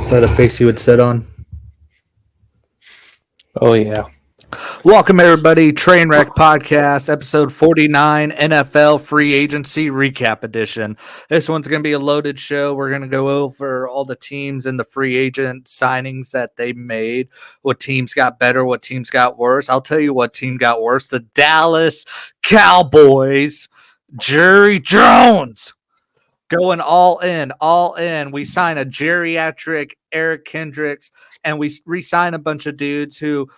Is that a face you would sit on? Oh yeah. Welcome, everybody. Trainwreck Podcast, episode 49, NFL Free Agency Recap Edition. This one's going to be a loaded show. We're going to go over all the teams and the free agent signings that they made, what teams got better, what teams got worse. I'll tell you what team got worse. The Dallas Cowboys, Jerry Jones. Going all in, all in. We sign a geriatric Eric Kendricks, and we re-sign a bunch of dudes who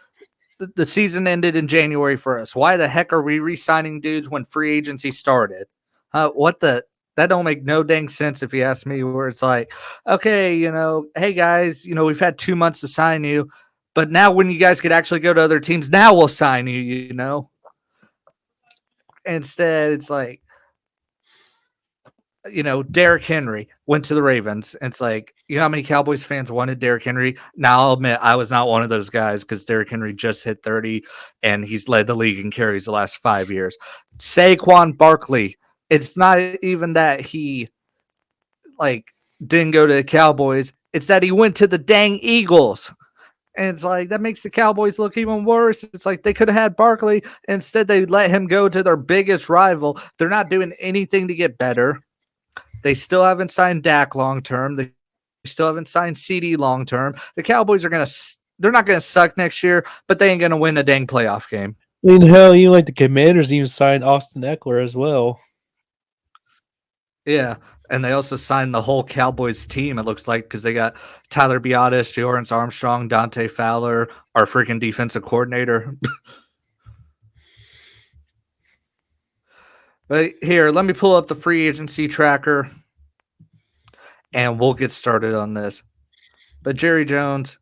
the season ended in January for us. Why the heck are we re-signing dudes when free agency started? What the? That don't make no dang sense if you ask me. Where it's like, okay, hey guys, we've had 2 months to sign you, but now when you guys could actually go to other teams, now we'll sign you. Instead, it's like, Derrick Henry went to the Ravens. And it's like, you know how many Cowboys fans wanted Derrick Henry? Now, I'll admit I was not one of those guys because Derrick Henry just hit 30 and he's led the league in carries the last 5 years. Saquon Barkley, it's not even that he didn't go to the Cowboys. It's that he went to the dang Eagles. And it's like, that makes the Cowboys look even worse. It's like they could have had Barkley. Instead, they let him go to their biggest rival. They're not doing anything to get better. They still haven't signed Dak long term. They still haven't signed CD long term. The Cowboys they're not gonna suck next year, but they ain't gonna win a dang playoff game. I mean, hell, even like the Commanders even signed Austin Eckler as well. Yeah, and they also signed the whole Cowboys team. It looks like because they got Tyler Biadasz, Jordan Armstrong, Dante Fowler, our freaking defensive coordinator. But here, let me pull up the free agency tracker and we'll get started on this. But Jerry Jones,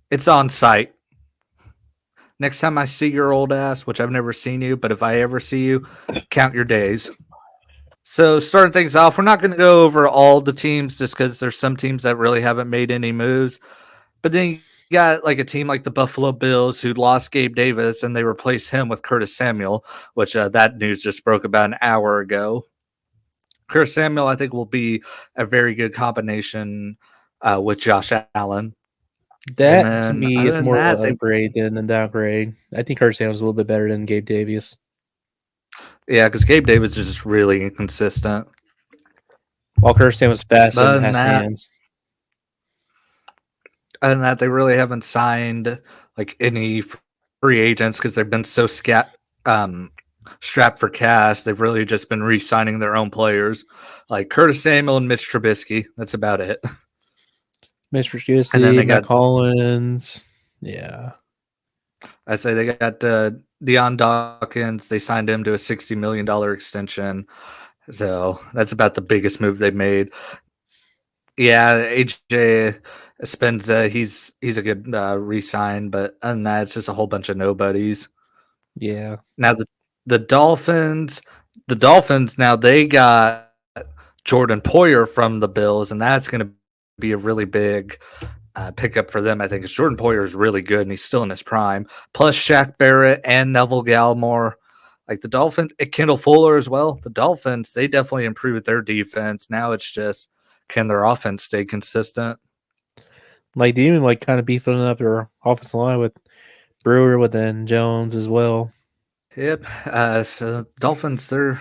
it's on site. Next time I see your old ass, which I've never seen you, but if I ever see you, count your days. So starting things off, we're not going to go over all the teams just because there's some teams that really haven't made any moves. But then you got like a team like the Buffalo Bills who lost Gabe Davis and they replaced him with Curtis Samuel, which that news just broke about an hour ago. Curtis Samuel, I think, will be a very good combination with Josh Allen. That to me is more of an upgrade than a downgrade. I think Curtis Samuel's a little bit better than Gabe Davis. Yeah, because Gabe Davis is just really inconsistent. While Curtis Samuel's fast and has hands. Other than that, they really haven't signed like any free agents because they've been so strapped for cash. They've really just been re-signing their own players, like Curtis Samuel and Mitch Trubisky. That's about it. Mitch Trubisky, and then they got Collins. Yeah, I say they got Deion Dawkins. They signed him to a $60 million extension. So that's about the biggest move they've made. Yeah, AJ Spenza, he's a good re-sign, but other than that, it's just a whole bunch of nobodies. Yeah. Now the Dolphins now they got Jordan Poyer from the Bills, and that's going to be a really big pickup for them. I think because Jordan Poyer is really good, and he's still in his prime. Plus Shaq Barrett and Neville Gallimore. Like the Dolphins, Kendall Fuller as well. The Dolphins, they definitely improved their defense. Now it's just, can their offense stay consistent? Like they even kind of beefing up their offensive line with Brewer, with then Jones as well. Yep. So Dolphins, that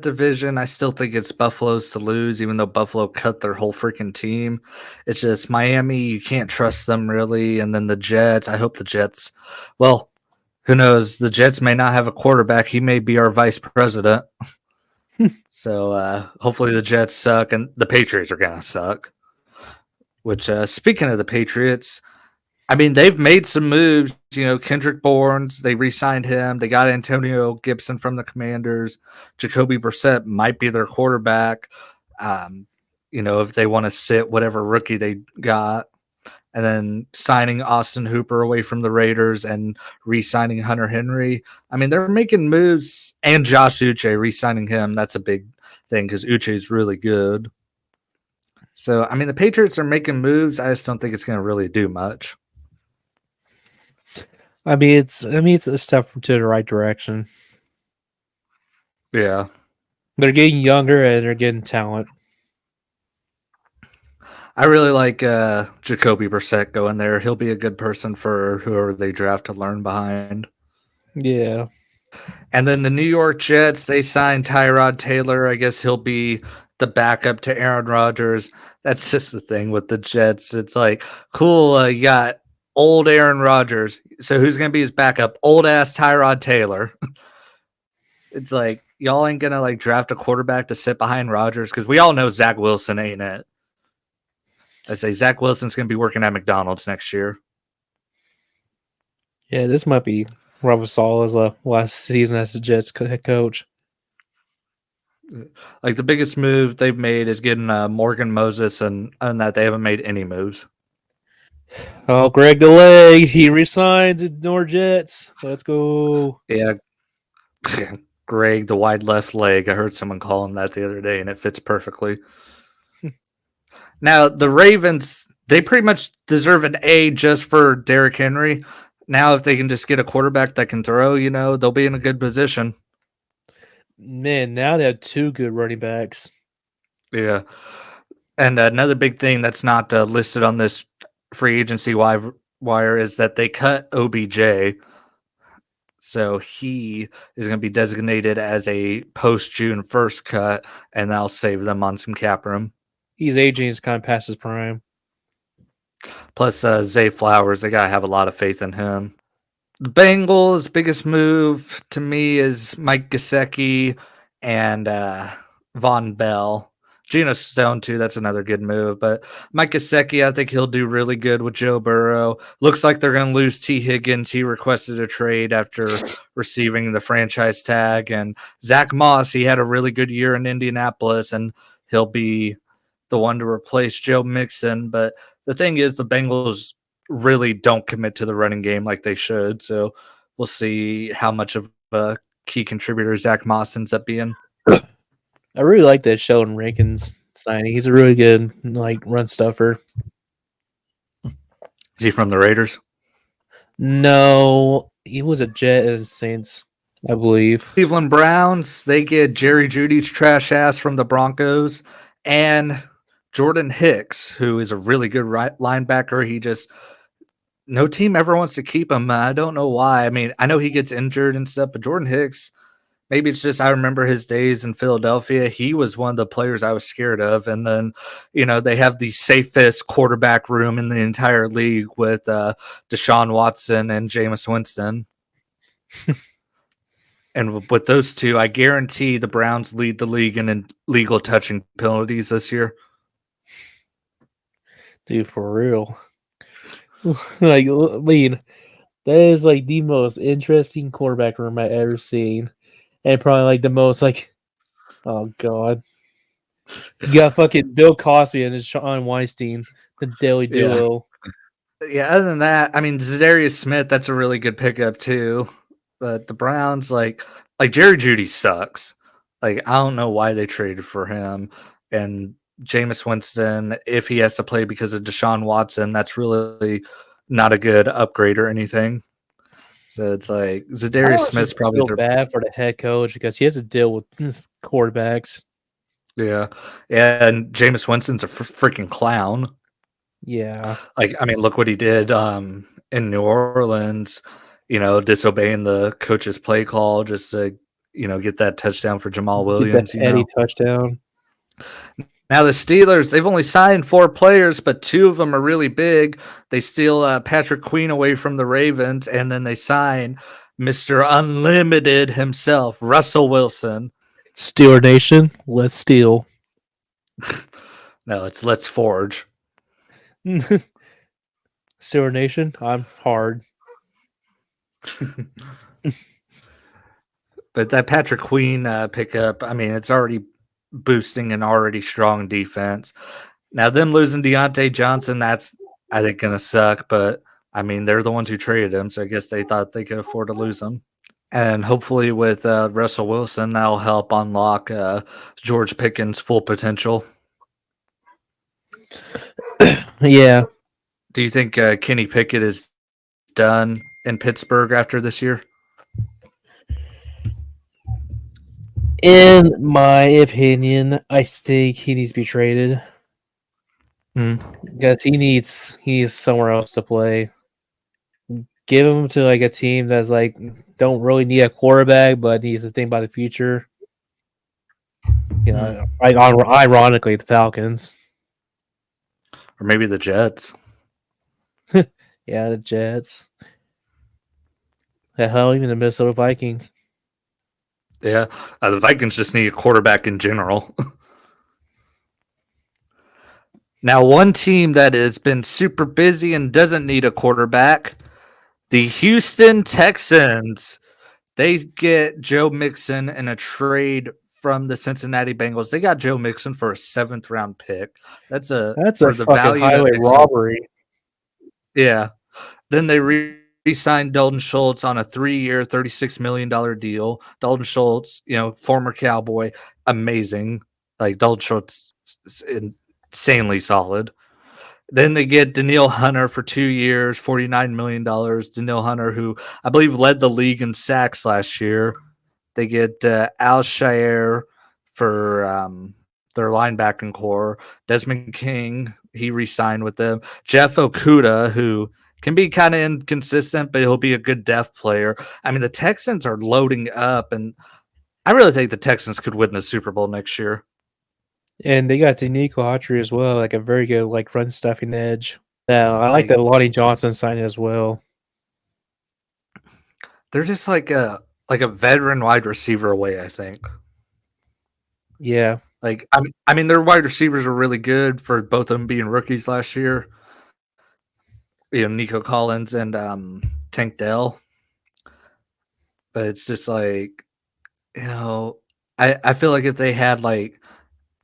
division, I still think it's Buffalo's to lose, even though Buffalo cut their whole freaking team. It's just Miami, you can't trust them really. And then the Jets, I hope the Jets, well, who knows? The Jets may not have a quarterback. He may be our vice president. So hopefully the Jets suck and the Patriots are going to suck. Which, speaking of the Patriots, they've made some moves. Kendrick Bourne, they re-signed him. They got Antonio Gibson from the Commanders. Jacoby Brissett might be their quarterback. If they want to sit whatever rookie they got. And then signing Austin Hooper away from the Raiders and re-signing Hunter Henry. They're making moves. And Josh Uche, re-signing him. That's a big thing because Uche is really good. So, the Patriots are making moves. I just don't think it's going to really do much. It's a step to the right direction. Yeah. They're getting younger and they're getting talent. I really like Jacoby Brissett going there. He'll be a good person for whoever they draft to learn behind. Yeah. And then the New York Jets, they signed Tyrod Taylor. I guess he'll be the backup to Aaron Rodgers. That's just the thing with the Jets. It's like, cool, you got old Aaron Rodgers. So who's going to be his backup? Old ass Tyrod Taylor. It's like, y'all ain't going to like draft a quarterback to sit behind Rodgers because we all know Zach Wilson ain't it. I say Zach Wilson's going to be working at McDonald's next year. Yeah, this might be Robert Saleh's last season as the Jets head coach. Like the biggest move they've made is getting Morgan Moses, and that they haven't made any moves. Oh, Greg the Leg, he resigns at North Jets. Let's go. Yeah, Greg, the wide left leg. I heard someone call him that the other day, and it fits perfectly. Now, the Ravens, they pretty much deserve an A just for Derrick Henry. Now, if they can just get a quarterback that can throw, they'll be in a good position. Man, now they have two good running backs. Yeah. And another big thing that's not listed on this free agency wire is that they cut OBJ. So he is going to be designated as a post June 1st cut, and that'll save them on some cap room. He's aging. He's kind of past his prime. Plus, Zay Flowers, they got to have a lot of faith in him. The Bengals' biggest move to me is Mike Gesicki and Von Bell. Geno Stone, too. That's another good move. But Mike Gesicki, I think he'll do really good with Joe Burrow. Looks like they're going to lose T. Higgins. He requested a trade after receiving the franchise tag. And Zach Moss, he had a really good year in Indianapolis, and he'll be the one to replace Joe Mixon. But the thing is, the Bengals really don't commit to the running game like they should. So we'll see how much of a key contributor Zach Moss ends up being. I really like that Sheldon Rankins signing. He's a really good run stuffer. Is he from the Raiders? No, he was a Jet and Saints, I believe. Cleveland Browns, they get Jerry Jeudy's trash ass from the Broncos and Jordan Hicks, who is a really good linebacker. He just no team ever wants to keep him. I don't know why. I mean, I know he gets injured and stuff, but Jordan Hicks, maybe it's just I remember his days in Philadelphia. He was one of the players I was scared of. And then, they have the safest quarterback room in the entire league with Deshaun Watson and Jameis Winston. And with those two, I guarantee the Browns lead the league in illegal touching penalties this year. Dude, for real. I mean, that is the most interesting quarterback room I've ever seen. And probably the most oh god. You got fucking Bill Cosby and Sean Weinstein, the Daily Duo. Yeah, other than that, I mean, Zadarius Smith, that's a really good pickup too. But the Browns, like Jerry Jeudy sucks. I don't know why they traded for him. And Jameis Winston, if he has to play because of Deshaun Watson, that's really not a good upgrade or anything. So it's like Zadarius Smith's probably feel bad for the head coach because he has to deal with his quarterbacks. Yeah, and Jameis Winston's a freaking clown. Yeah, I mean, look what he did in New Orleans. Disobeying the coach's play call just to get that touchdown for Jamal Williams. Get that Eddie touchdown. Now the Steelers, they've only signed 4 players, but 2 of them are really big. They steal Patrick Queen away from the Ravens, and then they sign Mr. Unlimited himself, Russell Wilson. Steeler Nation, let's steal. No, it's let's forge. Steeler Nation, I'm hard. But that Patrick Queen pickup, I mean, it's already boosting an already strong defense. Now, them losing Deontay Johnson, that's, I think, going to suck. But, I mean, they're the ones who traded him, so I guess they thought they could afford to lose him. And hopefully with Russell Wilson, that'll help unlock George Pickens' full potential. Yeah. Do you think Kenny Pickett is done in Pittsburgh after this year? In my opinion, I think he needs to be traded. Mm. because he needs somewhere else to play. Give him to like a team that's like don't really need a quarterback, but needs to think about the future. Mm. Like ironically, the Falcons. Or maybe the Jets. Yeah, the Jets. The hell, even the Minnesota Vikings. Yeah, the Vikings just need a quarterback in general. Now, one team that has been super busy and doesn't need a quarterback, the Houston Texans. They get Joe Mixon in a trade from the Cincinnati Bengals. They got Joe Mixon for a 7th round pick. That's a That's a for the fucking value that highway Mixon. robbery. Yeah. Then they re-signed Dalton Schultz on a 3-year, $36 million deal. Dalton Schultz, former Cowboy, amazing. Like Dalton Schultz, is insanely solid. Then they get Danielle Hunter for 2 years, $49 million. Danielle Hunter, who I believe led the league in sacks last year. They get Al Shire for their linebacking core. Desmond King, he re-signed with them. Jeff Okuda, who can be kind of inconsistent, but he'll be a good depth player. I mean, the Texans are loading up, and I really think the Texans could win the Super Bowl next year. And they got Danico Autry as well, like a very good like run stuffing edge. Yeah, I like Like that Lonnie Johnson signing as well. they're just like a veteran wide receiver away, I think. Yeah, Like I mean, their wide receivers are really good for both of them being rookies last year. Nico Collins and Tank Dell. But it's just like, you know, I feel like if they had like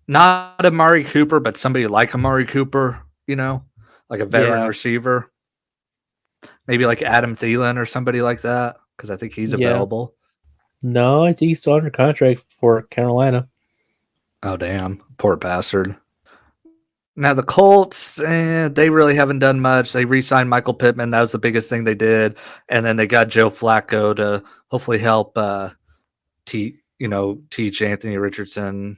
not Amari Cooper, but somebody like Amari Cooper, like a veteran yeah, receiver, maybe like Adam Thielen or somebody like that, because I think he's yeah. available. No, I think he's still under contract for Carolina. Oh damn, poor bastard. Now the Colts, they really haven't done much. They re-signed Michael Pittman. That was the biggest thing they did, and then they got Joe Flacco to hopefully help teach Anthony Richardson,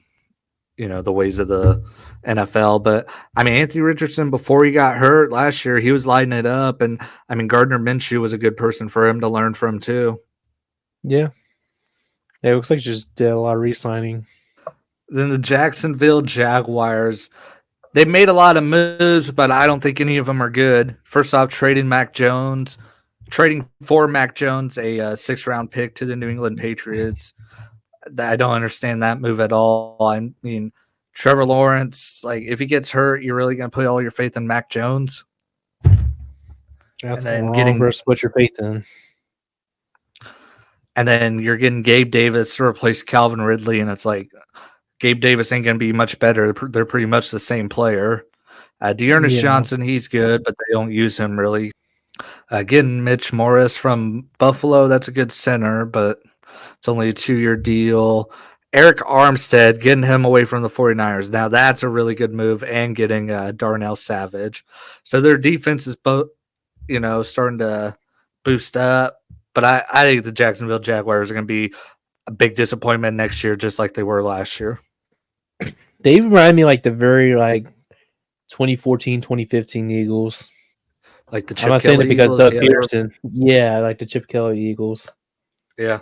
the ways of the NFL. But I mean, Anthony Richardson before he got hurt last year, he was lighting it up, and I mean Gardner Minshew was a good person for him to learn from too. Yeah, it looks like just did a lot of re-signing. Then the Jacksonville Jaguars. They made a lot of moves, but I don't think any of them are good. First off, trading for Mac Jones, a 6th round pick to the New England Patriots. I don't understand that move at all. I mean, Trevor Lawrence, like if he gets hurt, you're really going to put all your faith in Mac Jones, That's and the then wrong getting person to put your faith in. and then you're getting Gabe Davis to replace Calvin Ridley, and it's like Gabe Davis ain't going to be much better. They're pretty much the same player. Dearness Yeah, Johnson, he's good, but they don't use him really. Getting Mitch Morris from Buffalo, that's a good center, but it's only a 2-year deal. Eric Armstead, getting him away from the 49ers. Now, that's a really good move, and getting Darnell Savage. So their defense is both, starting to boost up. But I think the Jacksonville Jaguars are going to be a big disappointment next year, just like they were last year. they remind me like the very like 2014, 2015 Eagles. Like the I'm Chip not saying it Kelly because Eagles. Doug Yeah, they were. Pearson. Yeah, like the Chip Kelly Eagles. Yeah.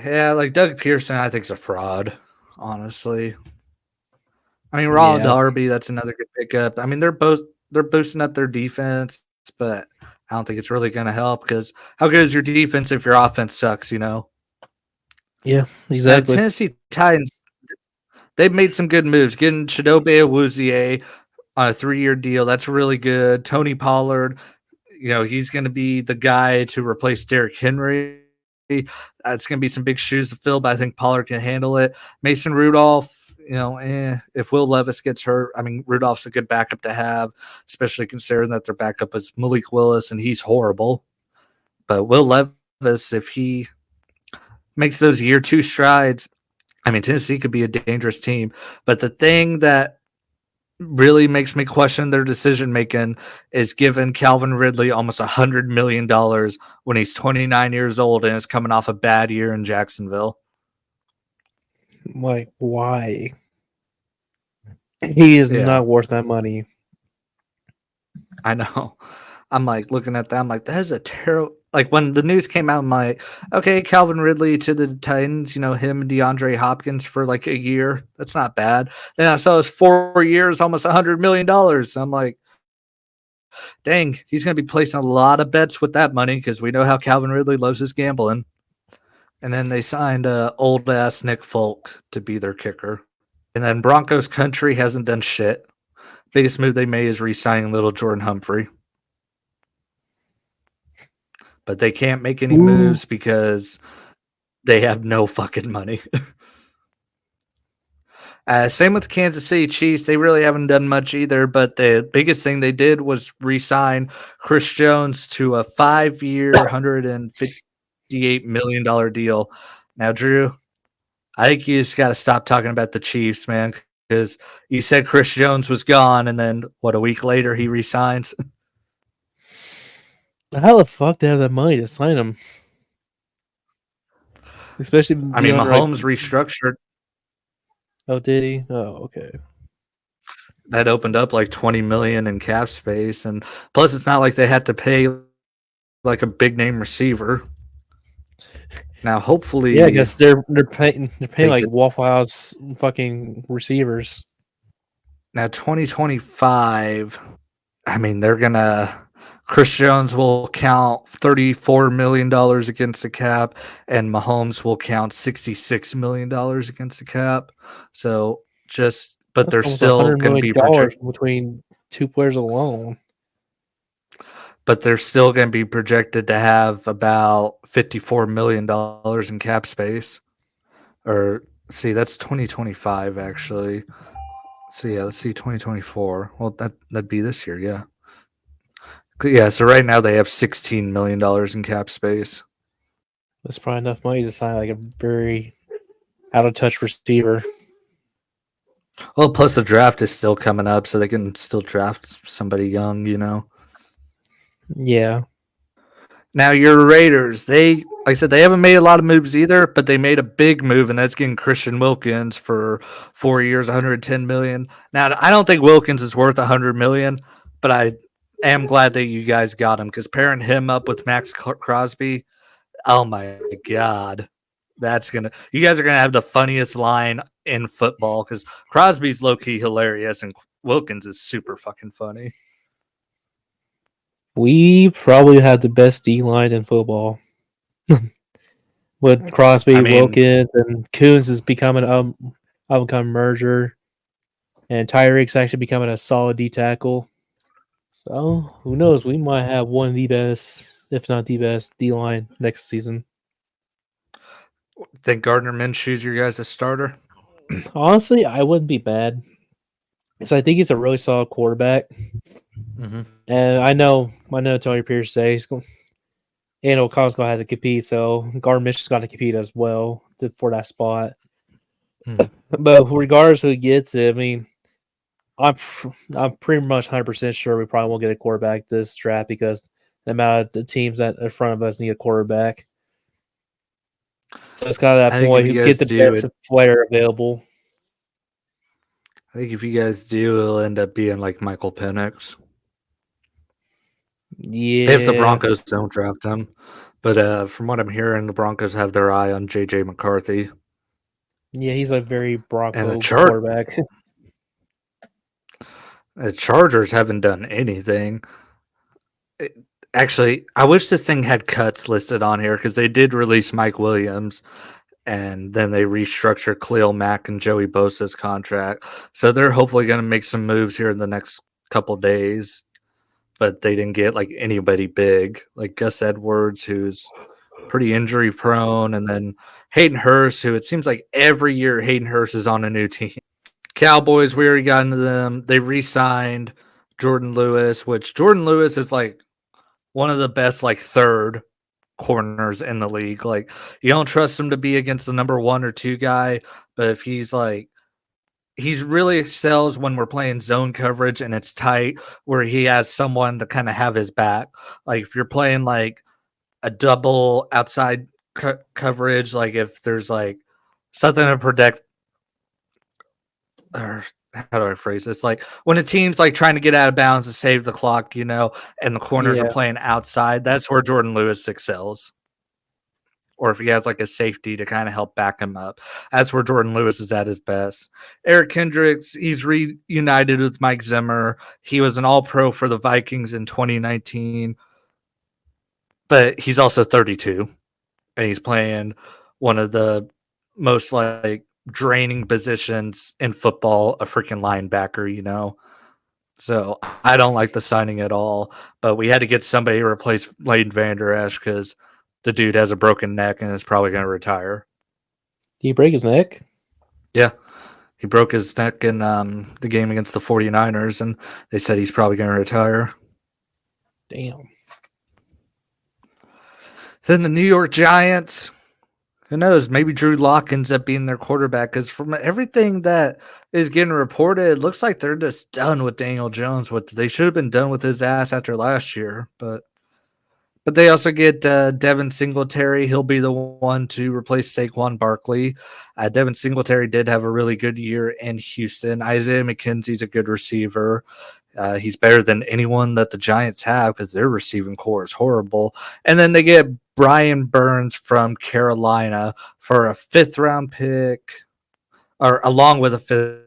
Yeah, like Doug Pearson, I think is a fraud, honestly. I mean, Raw Yeah, Darby, that's another good pickup. I mean, they're boosting up their defense, but I don't think it's really going to help because how good is your defense if your offense sucks? yeah, Now the exactly. Tennessee Titans, they've made some good moves, getting Chidobe Awuzie on a 3-year deal. That's really good. Tony Pollard, he's going to be the guy to replace Derrick Henry. It's going to be some big shoes to fill, but I think Pollard can handle it. Mason Rudolph, if Will Levis gets hurt, I mean, Rudolph's a good backup to have, especially considering that their backup is Malik Willis, and he's horrible. But Will Levis, if he makes those year 2 strides, I mean, Tennessee could be a dangerous team. But the thing that really makes me question their decision making is giving Calvin Ridley almost $100 million when he's 29 years old and is coming off a bad year in Jacksonville. Like, why? He is Yeah, not worth that money. I know. I'm like looking at that. I'm like, that is a terrible. Like when the news came out, I'm like, okay, Calvin Ridley to the Titans. You know him and DeAndre Hopkins for like a year. That's not bad. Then I saw his 4 years, almost $100 million. I'm like, dang, he's going to be placing a lot of bets with that money because we know how Calvin Ridley loves his gambling. And then they signed old ass Nick Folk to be their kicker. And then Broncos country hasn't done shit. Biggest move they made is re-signing little Jordan Humphrey. But they can't make any Ooh. moves because they have no fucking money. Same with Kansas City Chiefs. They really haven't done much either, but the biggest thing they did was re-sign Chris Jones to a 5-year, $158 million deal. Now, Drew, I think you just got to stop talking about the Chiefs, man, because you said Chris Jones was gone, and then a week later he resigns. How the fuck they have that money to sign him? Especially I mean, beyond like, Mahomes restructured. oh, did he? Oh, okay. That opened up like 20 million in cap space, and plus it's not like they had to pay like a big name receiver. Now, Yeah, I hopefully guess they're paying they like get Waffle House fucking receivers. now 2025. I mean, they're gonna. Chris Jones will count $34 million against the cap, and Mahomes will count $66 million against the cap. So but That's they're almost a still hundred going to million be dollars project, between two players alone. but they're still going to be projected to have about $54 million in cap space. Or see, that's 2025 actually. So yeah, let's see 2024. Well, that'd be this year, yeah. Yeah, so right now they have $16 million in cap space. That's probably enough money to sign like a very out of touch receiver. Well, plus the draft is still coming up, so they can still draft somebody young. Yeah. Now your Raiders, like I said, they haven't made a lot of moves either, but they made a big move, and that's getting Christian Wilkins for 4 years, 110 million. Now I don't think Wilkins is worth 100 million, but I am glad that you guys got him because pairing him up with Max Crosby, oh my god, you guys are gonna have the funniest line in football because Crosby's low key hilarious and Wilkins is super fucking funny. We probably have the best D line in football. With I Crosby, mean, Wilkins, and Coons is becoming upcoming merger, and Tyreek's actually becoming a solid D tackle. So who knows? We might have one of the best, if not the best, D line next season. think Gardner Minshew's your guys' a starter? Honestly, I wouldn't be mad. Because I think he's a really solid quarterback. Mm-hmm. And I know Tony Pierce says he's going and O'Connell's gonna have to compete, so Gardner Minshew's got to compete as well for that spot. Mm-hmm. But regardless who gets it, I mean, I'm pretty much 100% sure we probably won't get a quarterback this draft because the amount of the teams that in front of us need a quarterback. So it's kind of that I think if point you who get guys the do best it, player available. I think if you guys do, it'll end up being like Michael Penix if the Yeah, Broncos don't draft him. But from what I'm hearing, the Broncos have their eye on JJ McCarthy yeah, he's a very and Bronco quarterback. the Chargers haven't done anything. It- Actually, I wish this thing had cuts listed on here because they did release Mike Williams and then they restructure Khalil Mack and Joey Bosa's contract. So they're hopefully going to make some moves here in the next couple days. But they didn't get like anybody big, like Gus Edwards, who's pretty injury prone, and then Hayden Hurst, who it seems like every year Hayden Hurst is on a new team. Cowboys, we already got into them. They re-signed Jordan Lewis, which Jordan Lewis is like one of the best like third corners in the league. Like you don't trust him to be against the number 1 or 2 guy, but if he's really excels when we're playing zone coverage and it's tight where he has someone to kind of have his back. Like if you're playing like a double outside coverage, like if there's like something to protect or how do I phrase this? Like when a team's like trying to get out of bounds to save the clock, and the corners are Yeah. playing outside, that's where Jordan Lewis excels. Or if he has like a safety to kind of help back him up, that's where Jordan Lewis is at his best. Eric Kendricks, he's reunited with Mike Zimmer. He was an All Pro for the Vikings in 2019, but he's also 32, and he's playing one of the most like draining positions in football, a freaking linebacker. So I don't like the signing at all. But we had to get somebody to replace Leighton Vander Esch because the dude has a broken neck and is probably going to retire. Did he break his neck? Yeah, he broke his neck in the game against the 49ers, and they said he's probably going to retire. Damn. Then the New York Giants. Who knows? Maybe Drew Lock ends up being their quarterback because from everything that is getting reported, it looks like they're just done with Daniel Jones. What they should have been done with his ass after last year, but they also get Devin Singletary. He'll be the one to replace Saquon Barkley. Devin Singletary did have a really good year in Houston. Isaiah McKenzie's a good receiver. He's better than anyone that the Giants have because their receiving core is horrible. And then they get Brian Burns from Carolina for a 5th-round pick, or along with a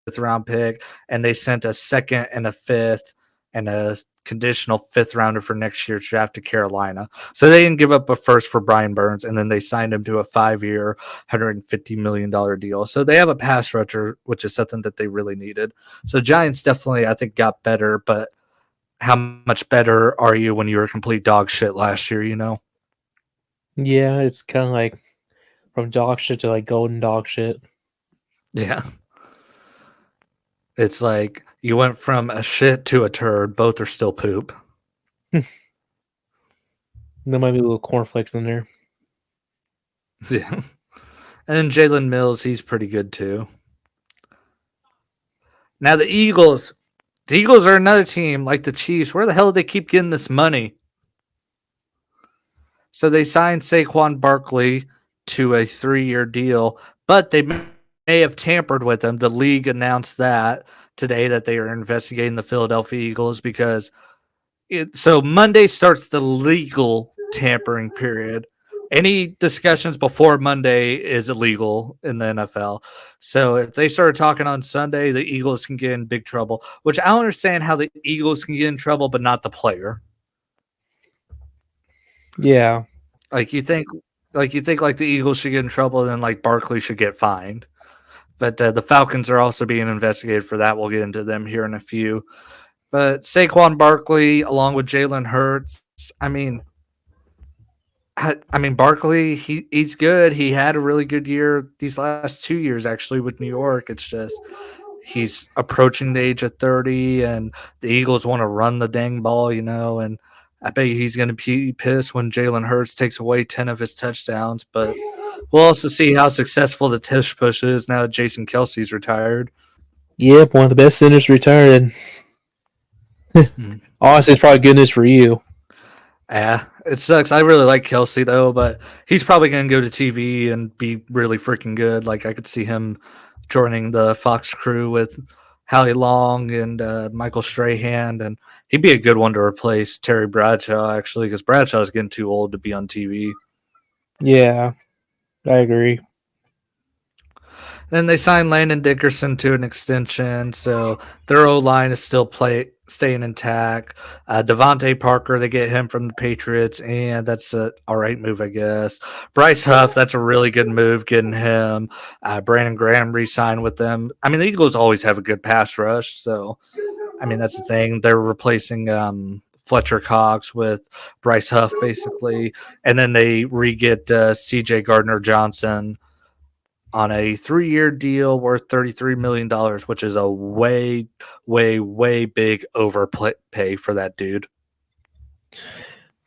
5th-round pick, and they sent a 2nd and a 5th and a conditional 5th-rounder for next year's draft to Carolina. So they didn't give up a first for Brian Burns, and then they signed him to a 5-year, $150 million deal. So they have a pass rusher, which is something that they really needed. So Giants definitely, I think, got better, but how much better are you when you were complete dog shit last year, Yeah, it's kind of like from dog shit to like golden dog shit. Yeah. It's like you went from a shit to a turd. Both are still poop. There might be a little cornflakes in there. Yeah. And then Jalen Mills, he's pretty good too. Now the Eagles. The Eagles are another team like the Chiefs. Where the hell do they keep getting this money? So they signed Saquon Barkley to a 3-year deal, but they may have tampered with him. The league announced that today that they are investigating the Philadelphia Eagles because so Monday starts the legal tampering period. Any discussions before Monday is illegal in the NFL. So if they start talking on Sunday, the Eagles can get in big trouble, which I don't understand how the Eagles can get in trouble, but not the player. Yeah. Like you think like the Eagles should get in trouble and then like Barkley should get fined. But the Falcons are also being investigated for that. We'll get into them here in a few. But Saquon Barkley, along with Jalen Hurts, Barkley, he's good. He had a really good year these last 2 years, actually, with New York. It's just he's approaching the age of 30, and the Eagles want to run the dang ball, and I bet he's going to be pissed when Jalen Hurts takes away 10 of his touchdowns. But we'll also see how successful the tush push is now that Jason Kelsey's retired. Yep, one of the best centers retired. Honestly, it's probably good news for you. Yeah, it sucks. I really like Kelsey though, but he's probably going to go to TV and be really freaking good. Like I could see him joining the Fox crew with Howie Long and Michael Strahan, and he'd be a good one to replace Terry Bradshaw actually, because Bradshaw's getting too old to be on TV. Yeah, I agree. Then they signed Landon Dickerson to an extension, so their O line is still staying intact. Devontae Parker, they get him from the Patriots, and that's a all right move, I guess. Bryce Huff, that's a really good move, getting him. Brandon Graham re-signed with them. The Eagles always have a good pass rush, so that's the thing. They're replacing Fletcher Cox with Bryce Huff, basically, and then they re-get C.J. Gardner-Johnson on a 3-year deal worth $33 million, which is a way, way, way big overpay for that dude.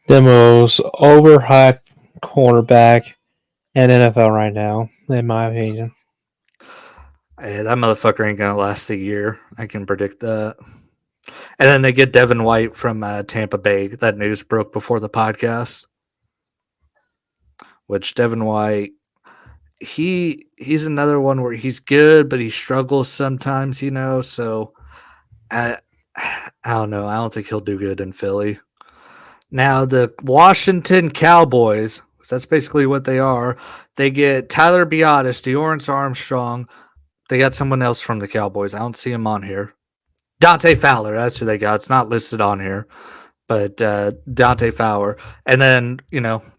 The most overhyped cornerback in NFL right now, in my opinion. Hey, that motherfucker ain't going to last a year. I can predict that. And then they get Devin White from Tampa Bay. That news broke before the podcast, which Devin White, he's another one where he's good, but he struggles sometimes, So I I don't know. I don't think he'll do good in Philly. Now the Washington Cowboys, 'cause that's basically what they are. They get Tyler Biotis, Deorance Armstrong. They got someone else from the Cowboys. I don't see him on here. Dante Fowler, that's who they got. It's not listed on here, but Dante Fowler. And then,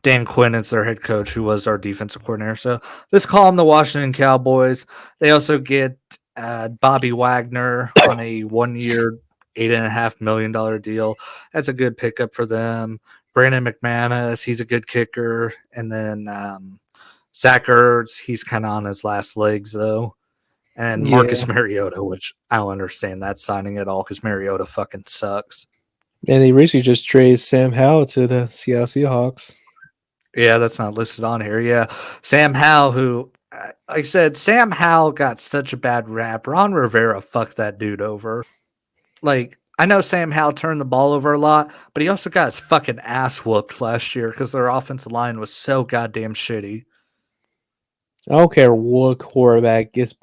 Dan Quinn is their head coach, who was our defensive coordinator. So let's call them the Washington Cowboys. They also get Bobby Wagner on a 1 year, $8.5 million deal. That's a good pickup for them. Brandon McManus, he's a good kicker. And then Zach Ertz, he's kind of on his last legs, though. And Yeah, Marcus Mariota, which I don't understand that signing at all because Mariota fucking sucks. and they recently just traded Sam Howell to the Seattle Seahawks. Yeah, that's not listed on here. Yeah. Sam Howell, who, like I said, Sam Howell got such a bad rap. Ron Rivera fucked that dude over. Like, I know Sam Howell turned the ball over a lot, but he also got his fucking ass whooped last year because their offensive line was so goddamn shitty. I don't care what quarterback is.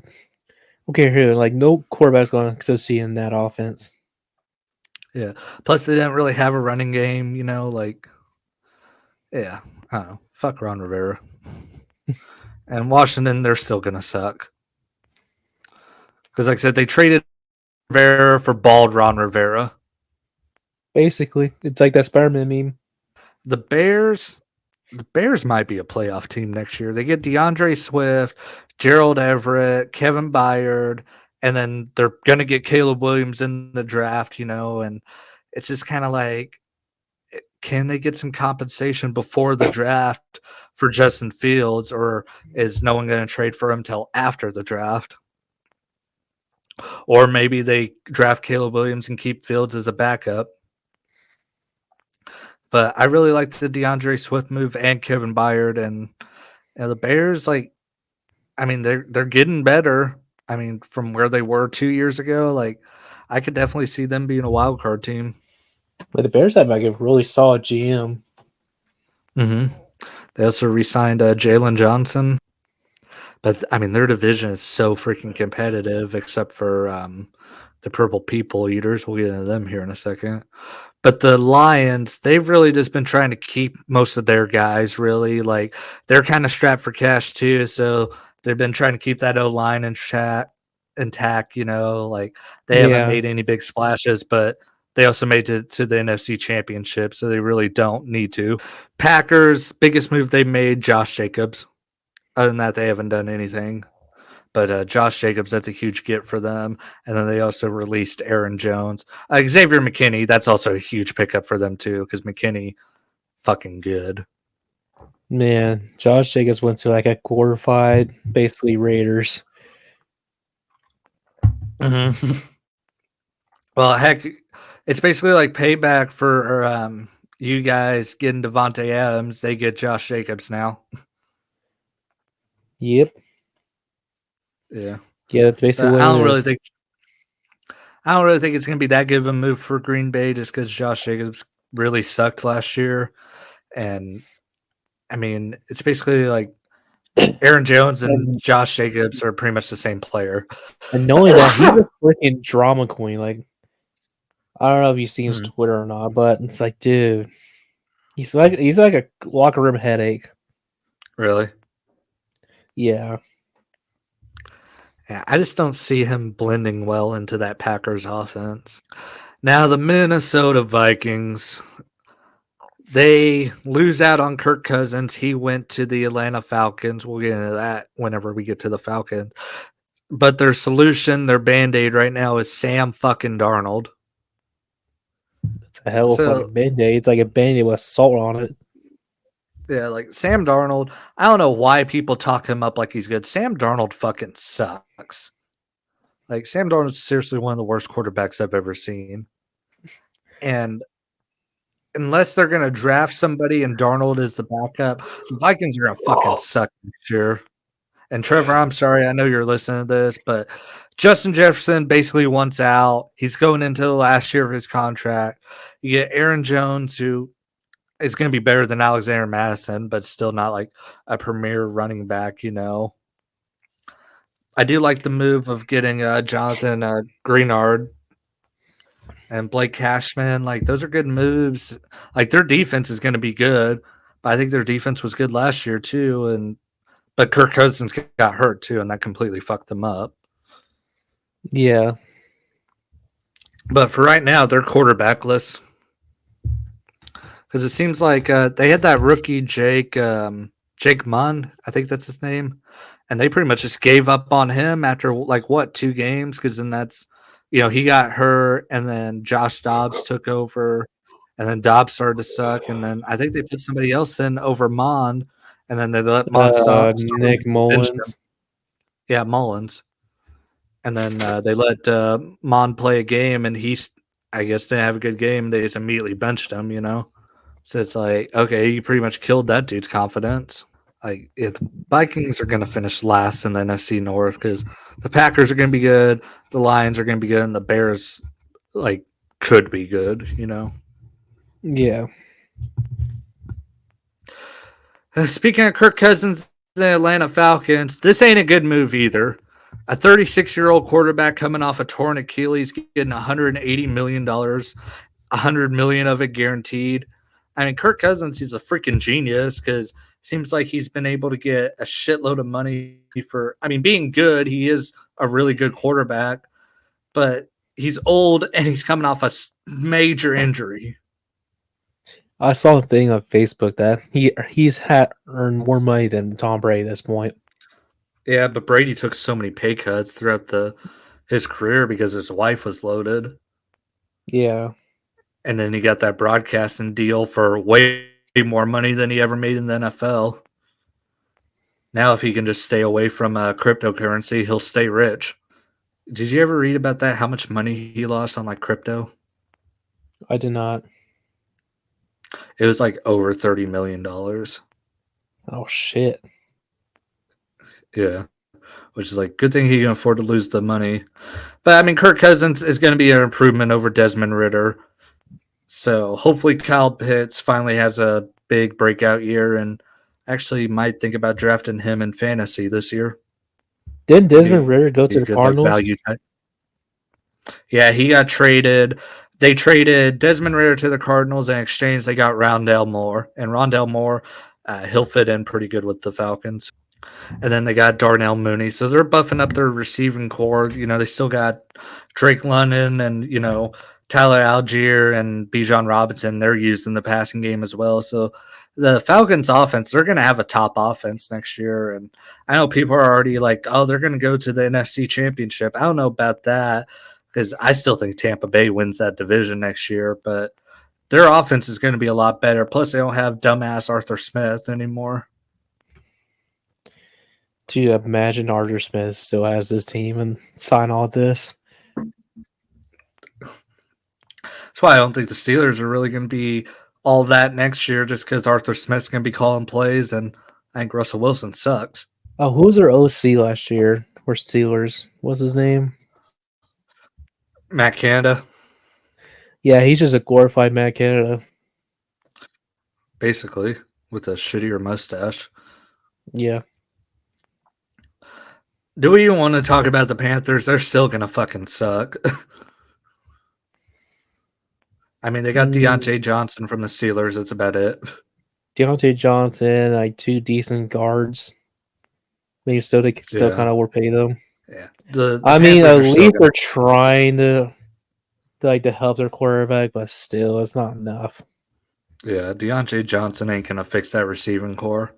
Okay, here, like no quarterback's going to succeed in that offense. Yeah. Plus, they didn't really have a running game, yeah, I don't know. Fuck Ron Rivera. And Washington, they're still going to suck. Because, like I said, they traded Rivera for bald Ron Rivera. Basically, it's like that Spider-Man meme. The Bears might be a playoff team next year. They get DeAndre Swift, Gerald Everett, Kevin Byard, and then they're going to get Caleb Williams in the draft, and it's just kind of like, can they get some compensation before the draft for Justin Fields, or is no one going to trade for him till after the draft? Or maybe they draft Caleb Williams and keep Fields as a backup. But I really like the DeAndre Swift move and Kevin Byard, and the Bears, like, I mean, they're getting better. I mean, from where they were 2 years ago, like, I could definitely see them being a wild card team. But the Bears have like a really solid GM. Mm-hmm. They also re-signed Jalen Johnson, but I mean, their division is so freaking competitive, except for the Purple People Eaters. We'll get into them here in a second. But the Lions, they've really just been trying to keep most of their guys, really. Like, they're kind of strapped for cash, too. So they've been trying to keep that O-line intact, Like, they haven't Yeah, made any big splashes, but they also made it to the NFC Championship, so they really don't need to. Packers, biggest move they made, Josh Jacobs. Other than that, they haven't done anything. But Josh Jacobs, that's a huge get for them. And then they also released Aaron Jones. Xavier McKinney, that's also a huge pickup for them, too, because McKinney, fucking good. man, Josh Jacobs went to like a glorified, basically Raiders. Mm-hmm. Well, heck, it's basically like payback for you guys getting Devontae Adams. They get Josh Jacobs now. Yep. Yeah. Yeah, that's basically But what I don't it really is. think it's going to be that good of a move for Green Bay just because Josh Jacobs really sucked last year. And, I mean, it's basically like Aaron Jones and And, Josh Jacobs are pretty much the same player. and not only that, he's a freaking drama queen. Like, I don't know if you've seen his Mhm. Twitter or not, but it's like, dude, he's like a locker room headache. Really? Yeah. Yeah, I just don't see him blending well into that Packers offense. Now, the Minnesota Vikings, they lose out on Kirk Cousins. He went to the Atlanta Falcons. We'll get into that whenever we get to the Falcons. But their solution, their band-aid right now is Sam fucking Darnold. It's a hell of a So, fucking band-aid. It's like a band-aid with salt on it. yeah, like Sam Darnold, I don't know why people talk him up like he's good. Sam Darnold fucking sucks. Like, Sam Darnold's seriously one of the worst quarterbacks I've ever seen. And unless they're going to draft somebody and Darnold is the backup, the Vikings are going to fucking suck next year. And Trevor, I'm sorry, I know you're listening to this, but Justin Jefferson basically wants out. He's going into the last year of his contract. You get Aaron Jones, who is going to be better than Alexander Madison, but still not like a premier running back. I do like the move of getting Jonathan Greenard and Blake Cashman. Like those are good moves. Like their defense is going to be good, but I think their defense was good last year too. But Kirk Cousins got hurt too, and that completely fucked them up. Yeah. But for right now, they're quarterbackless because it seems like they had that rookie Jake Munn, I think that's his name, and they pretty much just gave up on him after like what 2 games because then he got hurt and then Josh Dobbs took over and then Dobbs started to suck and then I think they put somebody else in over Mond and then they let Mond start Nick bench him. Mullins. Yeah, Mullins. And then they let Mond play a game and I guess didn't have a good game. They just immediately benched him. So it's like, okay, you pretty much killed that dude's confidence. Like, the Vikings are going to finish last in the NFC North because the Packers are going to be good, the Lions are going to be good, and the Bears, like, could be good. Yeah. Speaking of Kirk Cousins, the Atlanta Falcons, this ain't a good move either. A 36-year-old quarterback coming off a torn Achilles getting $180 million, $100 million of it guaranteed. I mean, Kirk Cousins, he's a freaking genius because seems like he's been able to get a shitload of money for, I mean, being good. He is a really good quarterback, but he's old and he's coming off a major injury. I saw a thing on Facebook that he's earned more money than Tom Brady at this point. Yeah, but Brady took so many pay cuts throughout his career because his wife was loaded. Yeah. And then he got that broadcasting deal for way more money than he ever made in the NFL. Now, if he can just stay away from cryptocurrency, he'll stay rich. Did you ever read about that? How much money he lost on like crypto? I did not. It was like over $30 million. Oh shit. Yeah. Which is like good thing he can afford to lose the money. But I mean, Kirk Cousins is going to be an improvement over Desmond Ritter. So hopefully Kyle Pitts finally has a big breakout year and actually might think about drafting him in fantasy this year. Didn't Desmond Ritter go to the Good, Cardinals? like, value type. Yeah, he got traded. They traded Desmond Ritter to the Cardinals. In exchange, they got Rondale Moore. And Rondale Moore, he'll fit in pretty good with the Falcons. And then they got Darnell Mooney. So they're buffing up their receiving core. They still got Drake London and, Tyler Algier and Bijan Robinson. They're used in the passing game as well. So the Falcons offense, they're going to have a top offense next year. And I know people are already like, oh, they're going to go to the NFC Championship. I don't know about that because I still think Tampa Bay wins that division next year. But their offense is going to be a lot better. Plus, they don't have dumbass Arthur Smith anymore. Do you imagine Arthur Smith still has this team and sign all this? That's why I don't think the Steelers are really going to be all that next year just because Arthur Smith's going to be calling plays and I think Russell Wilson sucks. Oh, who was their OC last year? For Steelers. What's his name? Matt Canada. Yeah, he's just a glorified Matt Canada. Basically, with a shittier mustache. Yeah. Do we even want to talk about the Panthers? They're still going to fucking suck. I mean, they got Deontay Johnson from the Steelers. That's about it. Deontay Johnson, like 2 decent guards. Maybe still they could still kind of overpay them. Yeah. The I mean, at least they're trying to help their quarterback, but still, it's not enough. Yeah, Deontay Johnson ain't gonna fix that receiving core.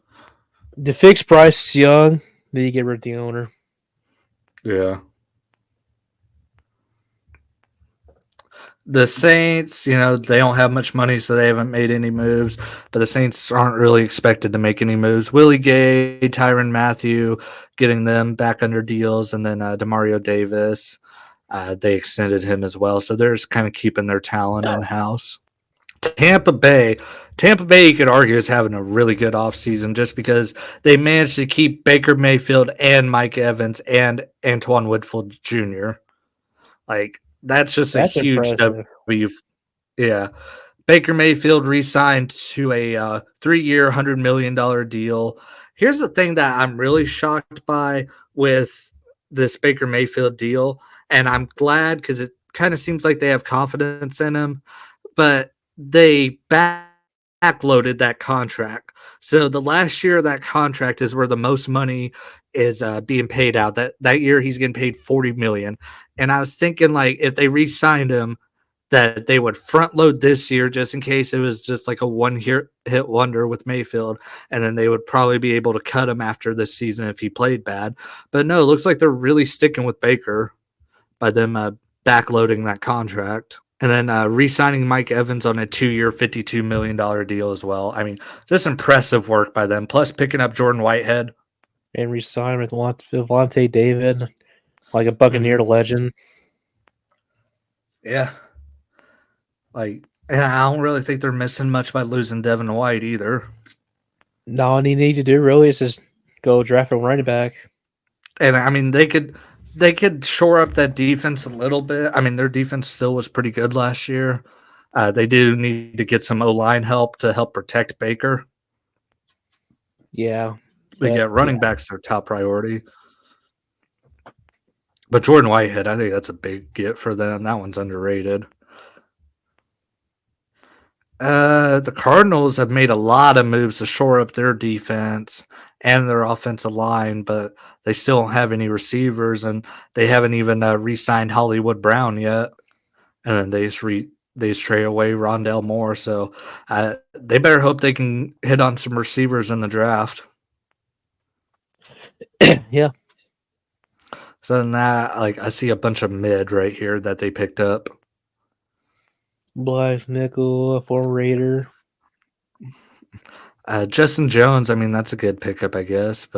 To fix Bryce Young, then you get rid of the owner. Yeah. The Saints, they don't have much money, so they haven't made any moves. But the Saints aren't really expected to make any moves. Willie Gay, Tyrann Mathieu, getting them back under deals, and then Demario Davis, they extended him as well. So they're just kind of keeping their talent in-house. Tampa Bay, you could argue, is having a really good offseason just because they managed to keep Baker Mayfield and Mike Evans and Antoine Woodfield Jr. Like, that's a huge impressive. W. Yeah. Baker Mayfield re-signed to a 3-year, $100 million deal. Here's the thing that I'm really shocked by with this Baker Mayfield deal, and I'm glad because it kind of seems like they have confidence in him, but they backloaded that contract. So the last year of that contract is where the most money is being paid out. That year he's getting paid 40 million, and I was thinking like if they re-signed him that they would front load this year just in case it was just like a hit wonder with Mayfield, and then they would probably be able to cut him after this season if he played bad. But no, it looks like they're really sticking with Baker by them backloading that contract. And then re-signing Mike Evans on a 2-year, $52 million deal as well. I mean, just impressive work by them. Plus picking up Jordan Whitehead. And re-sign with Vontae David, like a Buccaneer legend. Yeah. Like, and I don't really think they're missing much by losing Devin White either. No, all you need to do really is just go draft a running back. And I mean, they could shore up that defense a little bit. I mean, their defense still was pretty good last year. They do need to get some O-line help to help protect Baker. Yeah. But yeah, running back's their top priority. But Jordan Whitehead, I think that's a big get for them. That one's underrated. The Cardinals have made a lot of moves to shore up their defense and their offensive line, but they still don't have any receivers, and they haven't even re-signed Hollywood Brown yet. And then they just trade away Rondell Moore, so they better hope they can hit on some receivers in the draft. Yeah. So than that, like I see a bunch of mid right here that they picked up. Blythe Nickel, a former Raider. Justin Jones, I mean, that's a good pickup, I guess.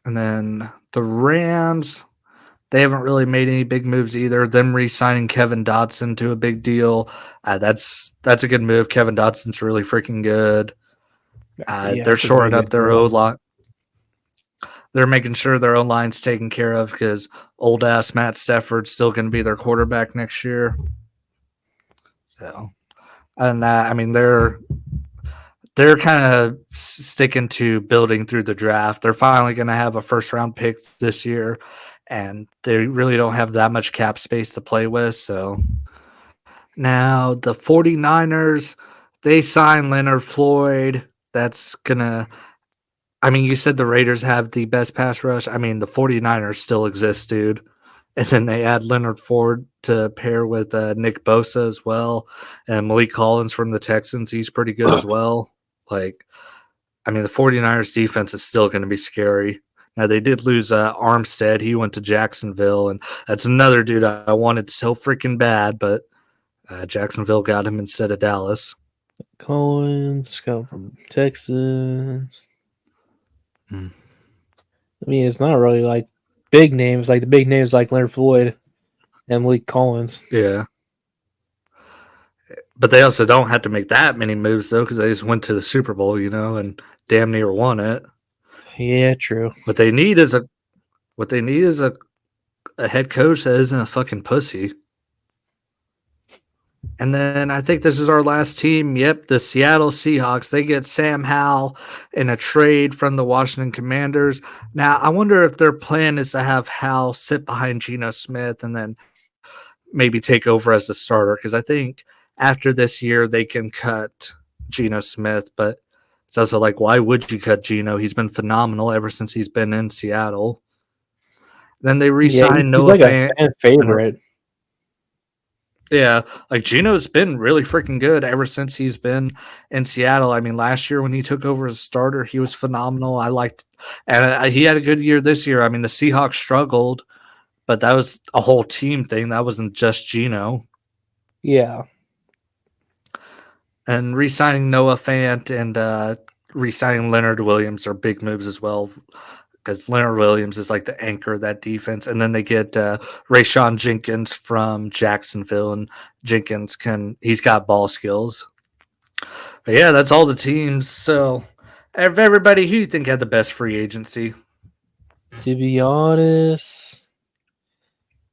And then the Rams, they haven't really made any big moves either. Them re-signing Kevin Dotson to a big deal, that's a good move. Kevin Dotson's really freaking good. They're shoring up their O-line. They're making sure their O-line's taken care of because old-ass Matt Stafford's still going to be their quarterback next year. So, and that, I mean, they're kind of sticking to building through the draft. They're finally going to have a first-round pick this year, and they really don't have that much cap space to play with. So now the 49ers, they signed Leonard Floyd. That's going to – I mean, you said the Raiders have the best pass rush. I mean, the 49ers still exist, dude. And then they add Leonard Ford to pair with Nick Bosa as well. And Malik Collins from the Texans, he's pretty good as well. Like, I mean, the 49ers defense is still going to be scary. Now, they did lose Armstead. He went to Jacksonville, and that's another dude I wanted so freaking bad, but Jacksonville got him instead of Dallas. Collins, come from Texans. I mean, it's not really like big names. Like the big names like Leonard Floyd and Malik Collins. Yeah. But they also don't have to make that many moves, though, because they just went to the Super Bowl, and damn near won it. Yeah, true. What they need is a head coach that isn't a fucking pussy. And then I think this is our last team. Yep, the Seattle Seahawks. They get Sam Howell in a trade from the Washington Commanders. Now, I wonder if their plan is to have Howell sit behind Geno Smith and then maybe take over as the starter, because I think after this year they can cut Geno Smith, but it's also like, why would you cut Geno? He's been phenomenal ever since he's been in Seattle. Then they re-signed Noah like a fan favorite. Yeah, like Geno's been really freaking good ever since he's been in Seattle. I mean, last year when he took over as starter, he was phenomenal. I liked, and he had a good year this year. I mean, the Seahawks struggled, but that was a whole team thing. That wasn't just Geno. Yeah. And re-signing Noah Fant and re-signing Leonard Williams are big moves as well, because Leonard Williams is like the anchor of that defense. And then they get Rayshawn Jenkins from Jacksonville, and Jenkins he's got ball skills. But yeah, that's all the teams. So, of everybody, who do you think had the best free agency? To be honest,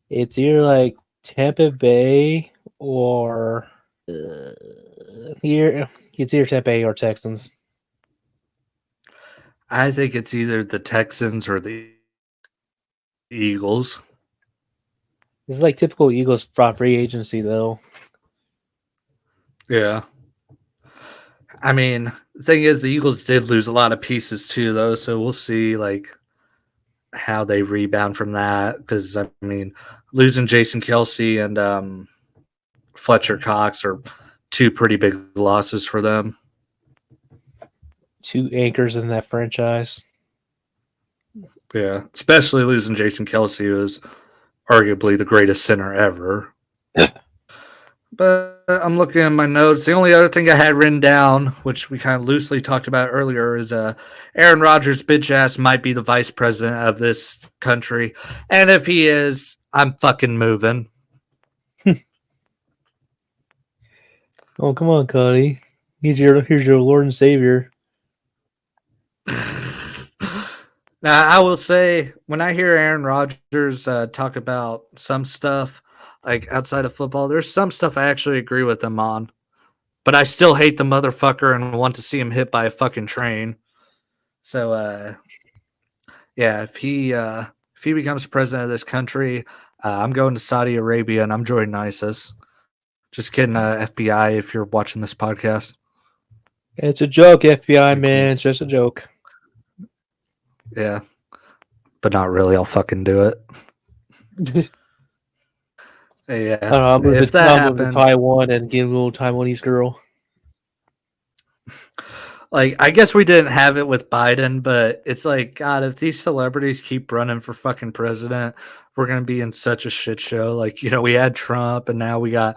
it's either like Tampa Bay or Here, it's either Ttwp or Texans. I think it's either the Texans or the Eagles. This is like typical Eagles free agency, though. Yeah. I mean, the thing is, the Eagles did lose a lot of pieces too, though. So we'll see, like, how they rebound from that. Because I mean, losing Jason Kelsey and Fletcher Cox are two pretty big losses for them. Two anchors in that franchise. Yeah, especially losing Jason Kelsey, who is arguably the greatest center ever. But I'm looking at my notes. The only other thing I had written down, which we kind of loosely talked about earlier, is Aaron Rodgers' bitch ass might be the vice president of this country. And if he is, I'm fucking moving. Oh, come on, Cody. Here's your Lord and Savior. Now, I will say, when I hear Aaron Rodgers talk about some stuff, like outside of football, there's some stuff I actually agree with him on. But I still hate the motherfucker and want to see him hit by a fucking train. So, yeah, if he becomes president of this country, I'm going to Saudi Arabia and I'm joining ISIS. Just kidding, FBI, if you're watching this podcast. It's a joke, FBI, Be man. cool. It's just a joke. Yeah, but not really. I'll fucking do it. Yeah, I don't know, I'm if that moving to happens, Taiwan and getting a little Taiwanese girl. like, I guess we didn't have it with Biden, but it's like, God, if these celebrities keep running for fucking president, we're gonna be in such a shit show. Like, we had Trump, and now we got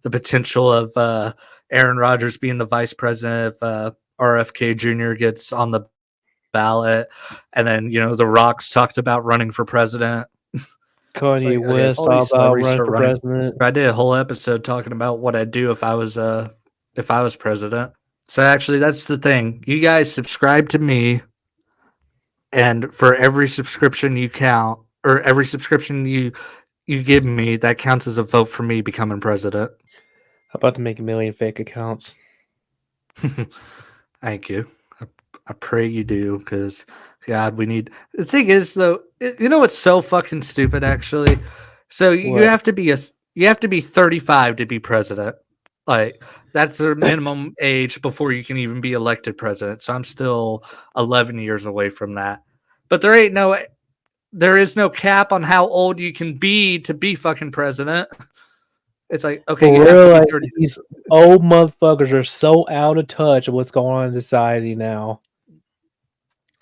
the potential of Aaron Rodgers being the vice president if RFK Jr. gets on the ballot, and then The Rock's talked about running for president. It's Kanye like, okay, if West all all these about celebrities running start for running, president. I did a whole episode talking about what I'd do if I was president. So actually, that's the thing. You guys subscribe to me, and for every subscription you count, or every subscription you give me, that counts as a vote for me becoming president. I'm about to make a million fake accounts. Thank you. I pray you do, because God, we need. The thing is, though, what's so fucking stupid, actually. So you What? have to be 35 to be president. Like, that's the minimum age before you can even be elected president. So I'm still 11 years away from that. But there is no cap on how old you can be to be fucking president. It's like, okay, For you have to real, be like, 30. these old motherfuckers are so out of touch of what's going on in society now.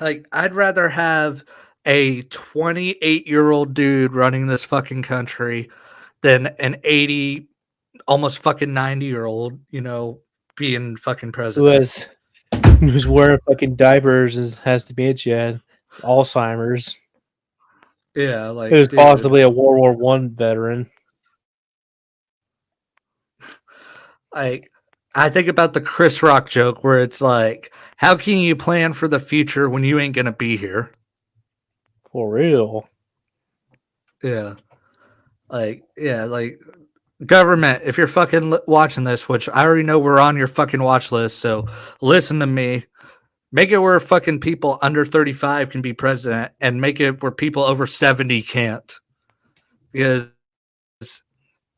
Like, I'd rather have a 28-year-old dude running this fucking country than an 80, almost fucking 90-year-old, being fucking president. Who's wearing fucking diapers has dementia, Alzheimer's. Yeah, like, Who's dude. possibly a World War One veteran. Like, I think about the Chris Rock joke where it's like, how can you plan for the future when you ain't gonna be here? For real. Yeah. Like, government, if you're fucking watching this, which I already know we're on your fucking watch list, so listen to me. Make it where fucking people under 35 can be president, and make it where people over 70 can't. Because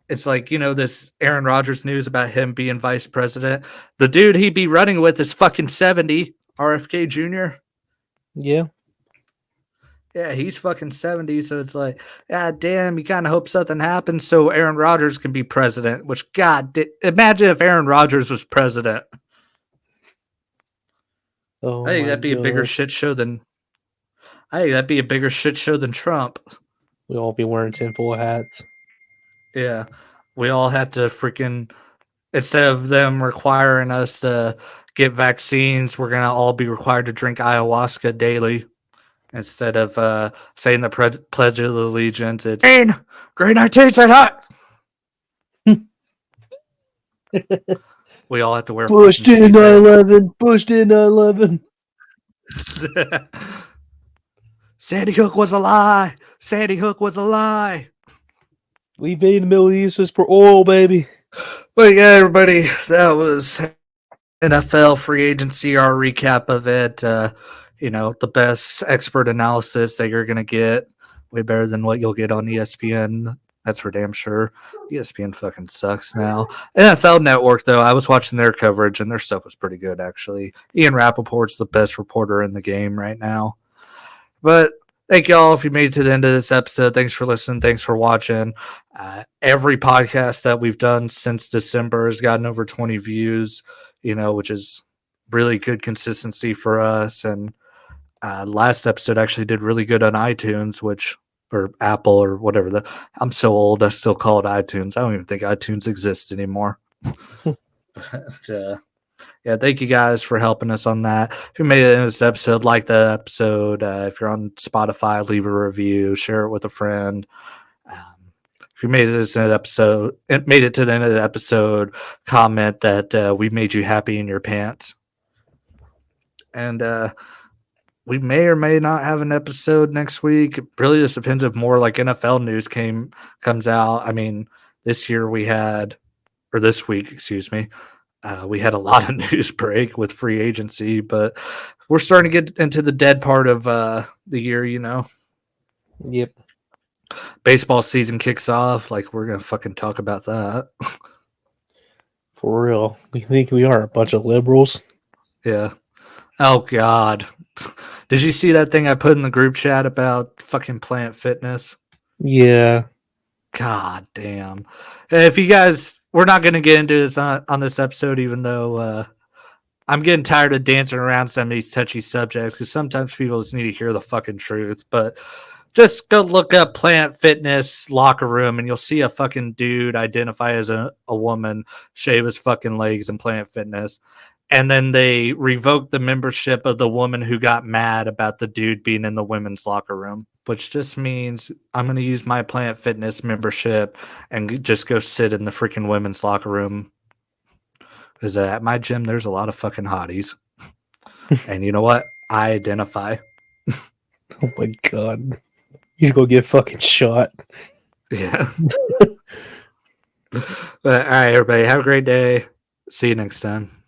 it's like, this Aaron Rodgers news about him being vice president. The dude he'd be running with is fucking 70, RFK Jr. Yeah. Yeah, he's fucking 70, so it's like, God damn, you kind of hope something happens so Aaron Rodgers can be president, which, imagine if Aaron Rodgers was president. Oh I think my that'd be a bigger god. shit show than Trump. We all be wearing tinfoil hats. Yeah. We all have to freaking, instead of them requiring us to get vaccines, we're going to all be required to drink ayahuasca daily. Instead of saying the Pledge of Allegiance, it's Green 19 said hot. We all have to wear Pushed fucking in cheese heads. 9/11. Pushed in 9/11. Sandy Hook was a lie. Sandy Hook was a lie. We invaded the Middle East just for oil, baby. But yeah, everybody, that was NFL free agency, our recap of it. The best expert analysis that you're going to get, way better than what you'll get on ESPN. That's for damn sure. ESPN fucking sucks now. NFL Network, though, I was watching their coverage and their stuff was pretty good, actually. Ian Rappaport's the best reporter in the game right now. But thank y'all if you made it to the end of this episode. Thanks for listening. Thanks for watching. Every podcast that we've done since December has gotten over 20 views, which is really good consistency for us. And last episode actually did really good on iTunes, or Apple or whatever. I'm so old, I still call it iTunes. I don't even think iTunes exists anymore. But, yeah, thank you guys for helping us on that. If you made it in this episode, like the episode. If you're on Spotify, leave a review, share it with a friend. If you made it to the end of the episode, comment that we made you happy in your pants. And we may or may not have an episode next week. It really just depends if more like NFL news comes out. I mean, this week, excuse me. We had a lot of news break with free agency, but we're starting to get into the dead part of the year, Yep. Baseball season kicks off. Like, we're going to fucking talk about that. For real. We think we are a bunch of liberals. Yeah. Oh, God. Did you see that thing I put in the group chat about fucking Planet Fitness? Yeah. God damn. If you guys, we're not going to get into this on this episode, even though I'm getting tired of dancing around some of these touchy subjects, because sometimes people just need to hear the fucking truth. But just go look up Planet Fitness locker room and you'll see a fucking dude identify as a woman, shave his fucking legs in Planet Fitness. And then they revoked the membership of the woman who got mad about the dude being in the women's locker room, which just means I'm going to use my Planet Fitness membership and just go sit in the freaking women's locker room. Because at my gym, there's a lot of fucking hotties. And you know what? I identify. Oh my God. You should go get fucking shot. Yeah. But all right, everybody. Have a great day. See you next time.